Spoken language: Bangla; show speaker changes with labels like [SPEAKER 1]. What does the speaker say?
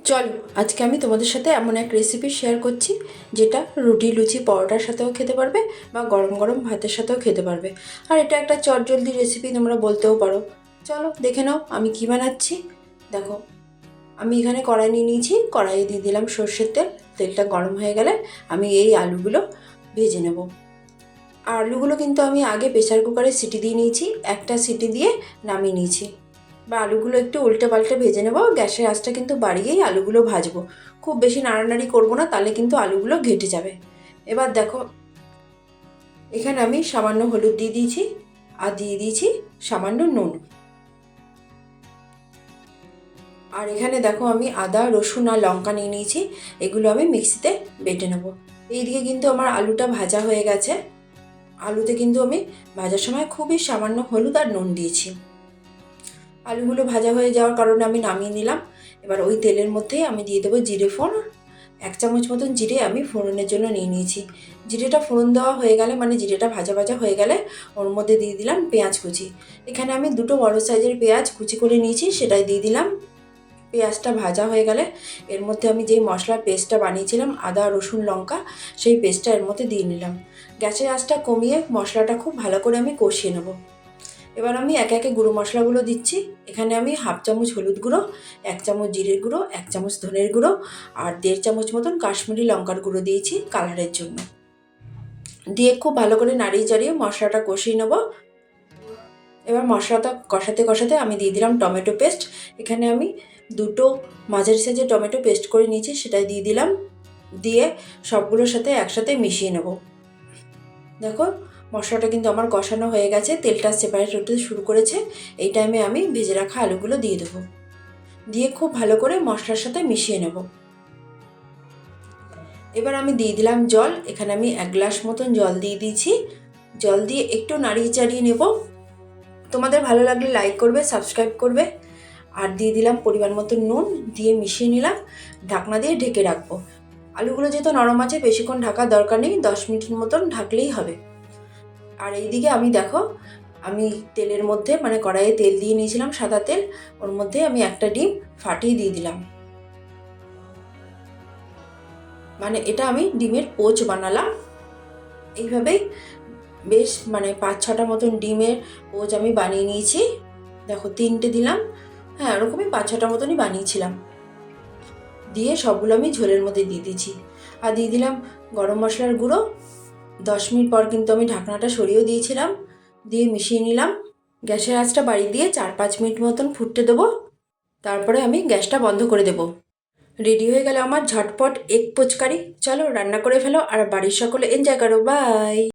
[SPEAKER 1] চলো আজকে আমি তোমাদের সাথে এমন এক রেসিপি শেয়ার করছি যেটা রুটি লুচি পরোটার সাথেও খেতে পারবে বা গরম গরম ভাতের সাথেও খেতে পারবে। আর এটা একটা চটজলদি রেসিপি তোমরা বলতেও পারো। চলো দেখে নাও আমি কি বানাচ্ছি। দেখো, আমি এখানে কড়াই নিয়ে নিয়েছি, কড়াইয়ে দিয়ে দিলাম সর্ষের তেল। তেলটা গরম হয়ে গেলে আমি এই আলুগুলো ভেজে নেব। আর আলুগুলো কিন্তু আমি আগে প্রেসার কুকারে সিটি দিয়ে নিয়েছি, একটা সিটি দিয়ে নামিয়ে নিয়েছি। বা আলুগুলো একটু উল্টে পাল্টে ভেজে নেব। গ্যাসের আঁচটা কিন্তু বাড়িয়েই আলুগুলো ভাজবো, খুব বেশি নাড়ানাড়ি করবো না, তাহলে কিন্তু আলুগুলো ঘেটে যাবে। এবার দেখো, এখানে আমি সামান্য হলুদ দিয়ে দিয়েছি আর দিয়ে দিয়েছি সামান্য নুন। আর এখানে দেখো আমি আদা রসুন আর লঙ্কা নিয়ে নিয়েছি, এগুলো আমি মিক্সিতে বেটে নেব। এইদিকে কিন্তু আমার আলুটা ভাজা হয়ে গেছে। আলুতে কিন্তু আমি ভাজার সময় খুবই সামান্য হলুদ আর নুন দিয়েছি। আলুগুলো ভাজা হয়ে যাওয়ার কারণে আমি নামিয়ে নিলাম। এবার ওই তেলের মধ্যেই আমি দিয়ে দেবো জিরে ফোড়ন। 1 চামচ মতন জিরে আমি ফোড়নের জন্য নিয়ে নিয়েছি। জিরেটা ফোড়ন দেওয়া হয়ে গেলে, মানে জিরেটা ভাজা ভাজা হয়ে গেলে ওর মধ্যে দিয়ে দিলাম পেঁয়াজ কুচি। এখানে আমি 2টো বড় সাইজের পেঁয়াজ কুচি করে নিয়েছি, সেটাই দিয়ে দিলাম। পেঁয়াজটা ভাজা হয়ে গেলে এর মধ্যে আমি যেই মশলার পেস্টটা বানিয়েছিলাম আদা রসুন লঙ্কা, সেই পেস্টটা এর মধ্যে দিয়ে নিলাম। গ্যাসের আঁচটা কমিয়ে মশলাটা খুব ভালো করে আমি কষিয়ে নেব। এবার আমি একে একে গুঁড়ো মশলাগুলো দিচ্ছি। এখানে আমি 1/2 চামচ হলুদ গুঁড়ো, 1 চামচ জিরের গুঁড়ো, 1 চামচ ধনের গুঁড়ো আর 1.5 চামচ মতন কাশ্মীরি লঙ্কার গুঁড়ো দিয়েছি কালারের জন্য। দিয়ে খুব ভালো করে নাড়িয়ে চাড়িয়ে মশলাটা কষিয়ে নেব। এবার মশলাটা কষাতে কষাতে আমি দিয়ে দিলাম টমেটো পেস্ট। এখানে আমি 2টো মাঝারি সাইজের টমেটো পেস্ট করে নিয়েছি, সেটাই দিয়ে দিলাম। দিয়ে সবগুলোর সাথে একসাথে মিশিয়ে নেব। দেখো, মশলাটা কিন্তু আমার কষানো হয়ে গেছে, তেলটা সেপারেট হতে শুরু করেছে। এই টাইমে আমি ভেজে রাখা আলুগুলো দিয়ে দেবো। দিয়ে খুব ভালো করে মশলার সাথে মিশিয়ে নেব। এবার আমি দিয়ে দিলাম জল। এখানে আমি 1 গ্লাস মতন জল দিয়ে দিয়েছি। জল দিয়ে একটু নাড়িয়ে চাড়িয়ে নেব। তোমাদের ভালো লাগলে লাইক করবে, সাবস্ক্রাইব করবে। আর দিয়ে দিলাম পরিমাণ মতো নুন, দিয়ে মিশিয়ে নিলাম। ঢাকনা দিয়ে ঢেকে রাখবো। আলুগুলো যেহেতু নরম আছে বেশিক্ষণ ঢাকার দরকার নেই, 10 মিনিটের মতন ঢাকলেই হবে। আর এইদিকে আমি দেখো, আমি তেলের মধ্যে মানে কড়াইয়ে তেল দিয়ে নিয়েছিলাম সাদা তেল, ওর মধ্যে আমি একটা ডিম ফাটিয়ে দিয়ে দিলাম। মানে এটা আমি ডিমের পোচ বানালাম। এইভাবেই বেশ 5-6টা মতন ডিমের পোচ আমি বানিয়ে নিয়েছি। দেখো 3টে দিলাম, হ্যাঁ ওরকমই 5-6টা মতনই বানিয়েছিলাম। দিয়ে সবগুলো আমি ঝোলের মধ্যে দিয়ে দিয়েছি। আর দিয়ে দিলাম গরম মশলার গুঁড়ো। 10 মিনিট পর কিন্তু আমি ঢাকনাটা সরিয়েও দিয়েছিলাম। দিয়ে মিশিয়ে নিলাম। গ্যাসের আঁচটা বাড়িয়ে দিয়ে 4-5 মিনিট মতন ফুটতে দেবো। তারপরে আমি গ্যাসটা বন্ধ করে দেবো। রেডি হয়ে গেল আমার ঝটপট এগ পোচকারি। চলো রান্না করে ফেলো আর বাড়ির সকলে এনজয় করো। বাই।